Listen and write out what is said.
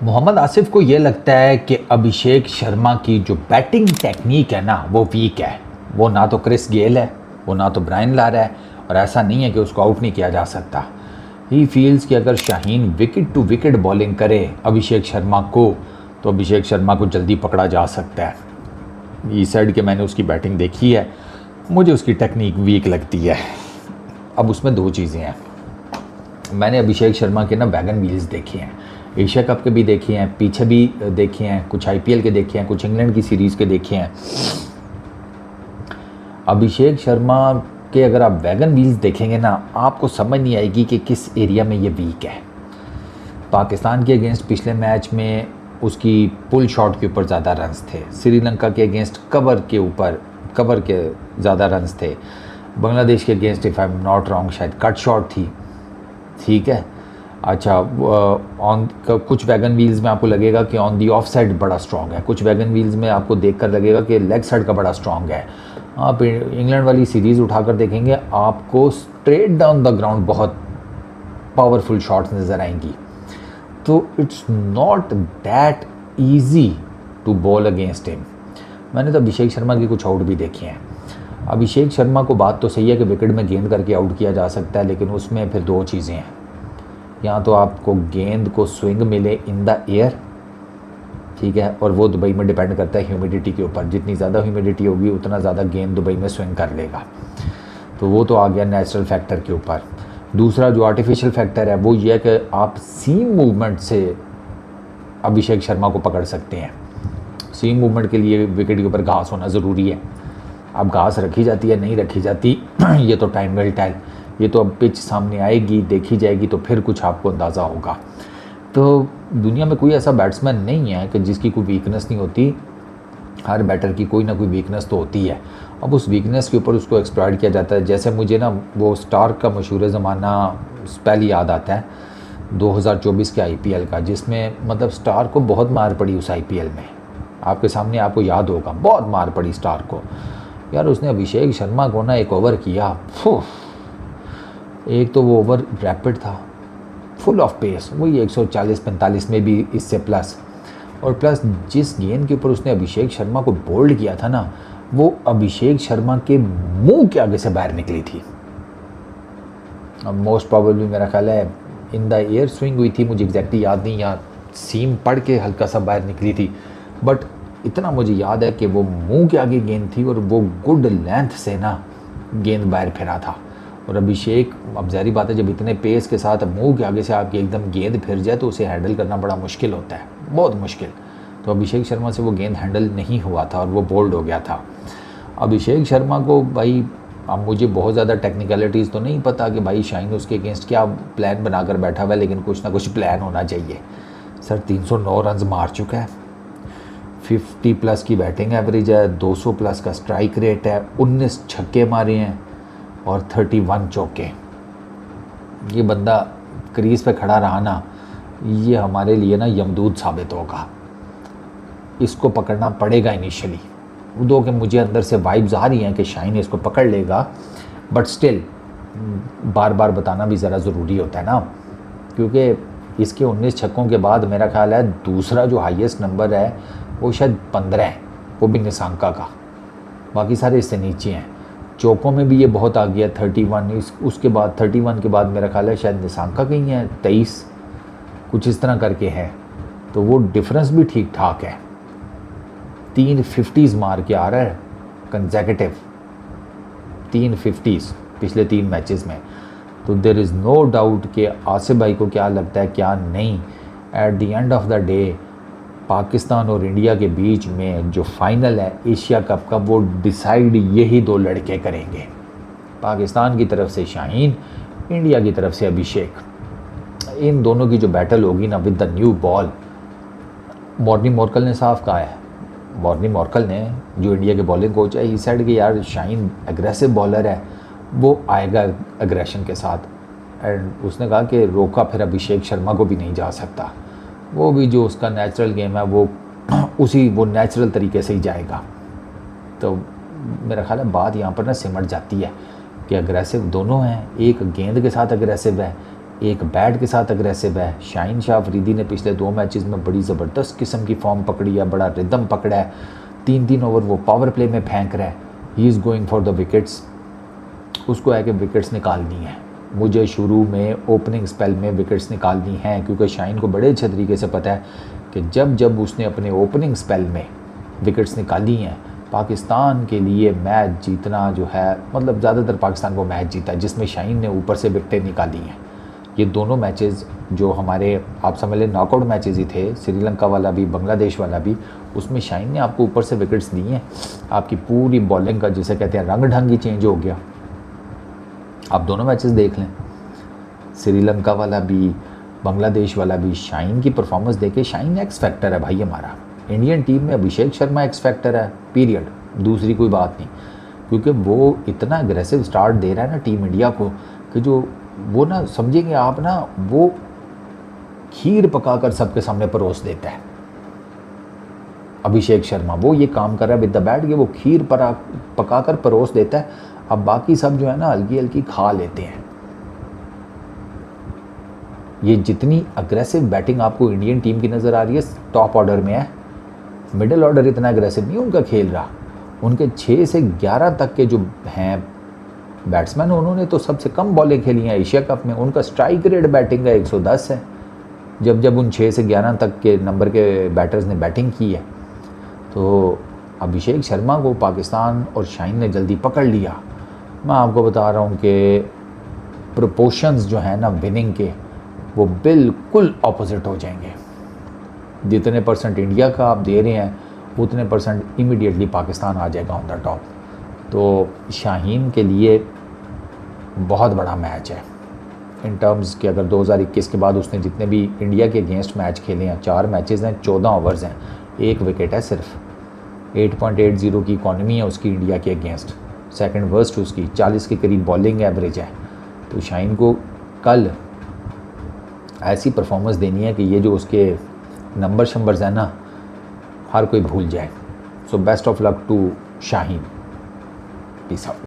मोहम्मद आसिफ को ये लगता है कि अभिषेक शर्मा की जो बैटिंग टेक्निक है ना वो वीक है। वो ना तो क्रिस गेल है, वो ना तो ब्रायन लारा है, और ऐसा नहीं है कि उसको आउट नहीं किया जा सकता। ही फील्स कि अगर Shaheen wicket to wicket bowling करे अभिषेक शर्मा को तो अभिषेक शर्मा को जल्दी पकड़ा जा सकता है। इस साइड के मैंने उसकी बैटिंग देखी है, मुझे उसकी टेक्निक वीक लगती है। अब उसमें दो चीज़ें हैं। मैंने अभिषेक शर्मा के ना वैगन व्हील्स देखे हैं, एशिया कप के भी देखे हैं, पीछे भी देखे हैं, कुछ आईपीएल के देखे हैं, कुछ इंग्लैंड की सीरीज़ के देखे हैं। अभिषेक शर्मा के अगर आप वैगन व्हील्स देखेंगे ना, आपको समझ नहीं आएगी कि किस एरिया में ये वीक है। पाकिस्तान के अगेंस्ट पिछले मैच में उसकी पुल शॉट के ऊपर ज़्यादा रन्स थे, श्रीलंका के अगेंस्ट कवर के ज़्यादा रन्स थे, बांग्लादेश के against if I am not wrong शायद कट शॉट थी। ठीक है, अच्छा ऑन कुछ वैगन व्हील्स में आपको लगेगा कि ऑन दी ऑफ साइड बड़ा स्ट्रॉन्ग है, कुछ वैगन व्हील्स में आपको देखकर लगेगा कि लेग साइड का बड़ा स्ट्रॉन्ग है। आप इंग्लैंड वाली सीरीज़ उठाकर देखेंगे, आपको स्ट्रेट डाउन द ग्राउंड बहुत पावरफुल शॉट्स नज़र आएंगी। तो it's not that easy to bowl against him. मैंने तो अभिषेक शर्मा की कुछ आउट भी देखे हैं। अभिषेक शर्मा को बात तो सही है कि विकेट में गेंद करके आउट किया जा सकता है, लेकिन उसमें फिर दो चीज़ें हैं। यहाँ तो आपको गेंद को स्विंग मिले इन द एयर, ठीक है, और वो दुबई में डिपेंड करता है ह्यूमिडिटी के ऊपर। जितनी ज़्यादा ह्यूमिडिटी होगी उतना ज़्यादा गेंद दुबई में स्विंग कर लेगा। तो वो तो आ गया नेचुरल फैक्टर के ऊपर। दूसरा जो आर्टिफिशियल फैक्टर है वो ये है कि आप सीम मूवमेंट से अभिषेक शर्मा को पकड़ सकते हैं। सीम मूवमेंट के लिए विकेट के ऊपर घास होना ज़रूरी है। अब घास रखी जाती है नहीं रखी जाती ये तो टाइम विल टेल। ये तो अब पिच सामने आएगी, देखी जाएगी, तो फिर कुछ आपको अंदाज़ा होगा। तो दुनिया में कोई ऐसा बैट्समैन नहीं है कि जिसकी कोई वीकनेस नहीं होती। हर बैटर की कोई ना कोई वीकनेस तो होती है। अब उस वीकनेस के ऊपर उसको एक्सप्लॉइट किया जाता है। जैसे मुझे ना वो स्टार्क का मशहूर ज़माना स्पेल याद आता है 2024 के आईपीएल का, जिसमें मतलब स्टार्क को बहुत मार पड़ी उस आईपीएल में। आपके सामने आपको याद होगा, बहुत मार पड़ी स्टार्क को। यार उसने अभिषेक शर्मा को ना एक ओवर किया, एक तो वो ओवर रैपिड था, फुल ऑफ पेस, वही 140-45 में भी इससे प्लस, और प्लस जिस गेंद के ऊपर उसने अभिषेक शर्मा को बोल्ड किया था ना, वो अभिषेक शर्मा के मुंह के आगे से बाहर निकली थी। अब मोस्ट प्रॉबेबली मेरा ख्याल है इन द एयर स्विंग हुई थी, मुझे एग्जैक्टली याद नहीं, या सीम पड़ के हल्का सा बाहर निकली थी, बट इतना मुझे याद है कि वो मुंह के आगे गेंद थी और वो गुड लेंथ से ना गेंद बाहर फिरा था। और अभिषेक, अब ज़ाहिर बात है जब इतने पेस के साथ मुंह के आगे से आपकी एकदम गेंद फिर जाए तो उसे हैंडल करना बड़ा मुश्किल होता है, बहुत मुश्किल। तो अभिषेक शर्मा से वो गेंद हैंडल नहीं हुआ था और वो बोल्ड हो गया था। अभिषेक शर्मा को भाई, अब मुझे बहुत ज़्यादा टेक्निकलिटीज़ तो नहीं पता कि भाई शाहीन उसके अगेंस्ट क्या प्लान बनाकर बैठा हुआ है, लेकिन कुछ ना कुछ प्लान होना चाहिए। सर 309 रन मार चुका है, 50+ की बैटिंग एवरेज है, 200+ का स्ट्राइक रेट है, 19 छक्के मारे हैं और 31 चौके। ये बंदा क्रीज पे खड़ा रहा ना, ये हमारे लिए ना यमदूत साबित होगा। इसको पकड़ना पड़ेगा इनिशियली, दो कि मुझे अंदर से वाइब्स आ रही हैं कि शाहीन इसको पकड़ लेगा, बट स्टिल बार बार बताना भी ज़रा ज़रूरी होता है ना, क्योंकि इसके 19 छक्कों के बाद मेरा ख्याल है दूसरा जो हाईएस्ट नंबर है वो शायद 15 है, वो भी निशांका का, बाकी सारे इससे नीचे हैं। चौकों में भी ये बहुत आ गया 31, उसके बाद 31 के बाद मेरा ख्याल है शायद निशांका कहीं है 23, कुछ इस तरह करके है। तो वो डिफरेंस भी ठीक ठाक है। 3 50s मार के आ रहा है कंसेक्यूटिव, 3 50s पिछले 3 मैचेस में। तो देयर इज़ नो डाउट कि आसिफ भाई को क्या लगता है क्या नहीं, at the end of the day Pakistan और इंडिया के बीच में जो फाइनल है एशिया कप का, वो डिसाइड यही दो लड़के करेंगे। पाकिस्तान की तरफ से शाहीन, इंडिया की तरफ से अभिषेक। इन दोनों की जो बैटल होगी ना with the new ball, Morne Morkel ने साफ कहा है, मॉर्नी मॉर्कल ने जो इंडिया के बॉलिंग कोच है, इस साइड के यार शाहीन एग्रेसिव बॉलर है, वो आएगा एग्रेशन के साथ। एंड उसने कहा कि रोका फिर अभिषेक शर्मा को भी नहीं जा सकता, वो भी जो उसका नेचुरल गेम है वो वो नेचुरल तरीके से ही जाएगा। तो मेरा ख्याल है बात यहाँ पर ना सिमट जाती है कि अग्रेसिव दोनों हैं, एक गेंद के साथ अग्रेसिव है, एक बैट के साथ अग्रेसिव है। शाहीन शाह अफरीदी ने पिछले 2 मैचेस में बड़ी ज़बरदस्त किस्म की फॉर्म पकड़ी है, बड़ा रिदम पकड़ा है। 3-3 ओवर वो पावर प्ले में फेंक रहा है। He is going for the wickets. उसको है कि विकेट्स निकालनी है। मुझे शुरू में ओपनिंग स्पेल में विकेट्स निकालनी हैं, क्योंकि शाहीन को बड़े अच्छे तरीके से पता है कि जब जब उसने अपने ओपनिंग स्पेल में विकेट्स निकाली हैं, पाकिस्तान के लिए मैच जीतना जो है, मतलब ज़्यादातर पाकिस्तान को मैच जीता है जिसमें शाहीन ने ऊपर से विकेटें निकाली हैं। ये दोनों मैचेस जो हमारे आप समझ लें नॉकआउट मैचेस ही थे, श्रीलंका वाला भी बांग्लादेश वाला भी, उसमें शाहीन ने आपको ऊपर से विकेट्स दी हैं। आपकी पूरी बॉलिंग का जिसे कहते हैं रंग ढंग ही चेंज हो गया। आप दोनों मैचेस देख लें, श्रीलंका वाला भी बांग्लादेश वाला भी, शाहीन की परफॉर्मेंस देखे। शाहीन एक्स फैक्टर है भाई हमारा। इंडियन टीम में अभिषेक शर्मा एक्स फैक्टर है, पीरियड, दूसरी कोई बात नहीं। क्योंकि वो इतना अग्रेसिव स्टार्ट दे रहा है ना टीम इंडिया को कि जो वो ना समझेंगे आप ना, वो खीर पकाकर सबके सामने परोस देता है। अभिषेक शर्मा वो ये काम कर रहा है विद द बैट कि वो खीर पकाकर परोस देता है। अब बाकी सब जो है ना हल्की हल्की खा लेते हैं। ये जितनी अग्रेसिव बैटिंग आपको इंडियन टीम की नज़र आ रही है टॉप ऑर्डर में है, मिडिल ऑर्डर इतना अग्रेसिव नहीं उनका खेल रहा। उनके 6 से 11 तक के जो हैं बैट्समैन, उन्होंने तो सबसे कम बॉलें खेली हैं एशिया कप में। उनका स्ट्राइक रेट बैटिंग का 110 है। जब जब उन 6 से 11 तक के नंबर के बैटर्स ने बैटिंग की है, तो अभिषेक शर्मा को पाकिस्तान और शाहीन ने जल्दी पकड़ लिया। मैं आपको बता रहा हूँ कि प्रोपोर्शंस जो है ना विनिंग के, वो बिल्कुल ऑपोजिट हो जाएंगे। जितने परसेंट इंडिया का आप दे रहे हैं, उतने परसेंट इमीडिएटली पाकिस्तान आ जाएगा ऑन द टॉप। तो शाहीन के लिए बहुत बड़ा मैच है इन टर्म्स कि अगर 2021 के बाद उसने जितने भी इंडिया के अगेंस्ट मैच खेले हैं, 4 मैचेस हैं, 14 ओवर्स हैं, 1 विकेट है सिर्फ। 8.80 की इकॉनमी है उसकी इंडिया के अगेंस्ट, सेकंड वर्स्ट उसकी, 40 के करीब बॉलिंग एवरेज है। तो शाहीन को कल ऐसी परफॉर्मेंस देनी है कि ये जो उसके नंबर्स हैं ना, हर कोई भूल जाए। So best of luck to Shaheen. Peace out.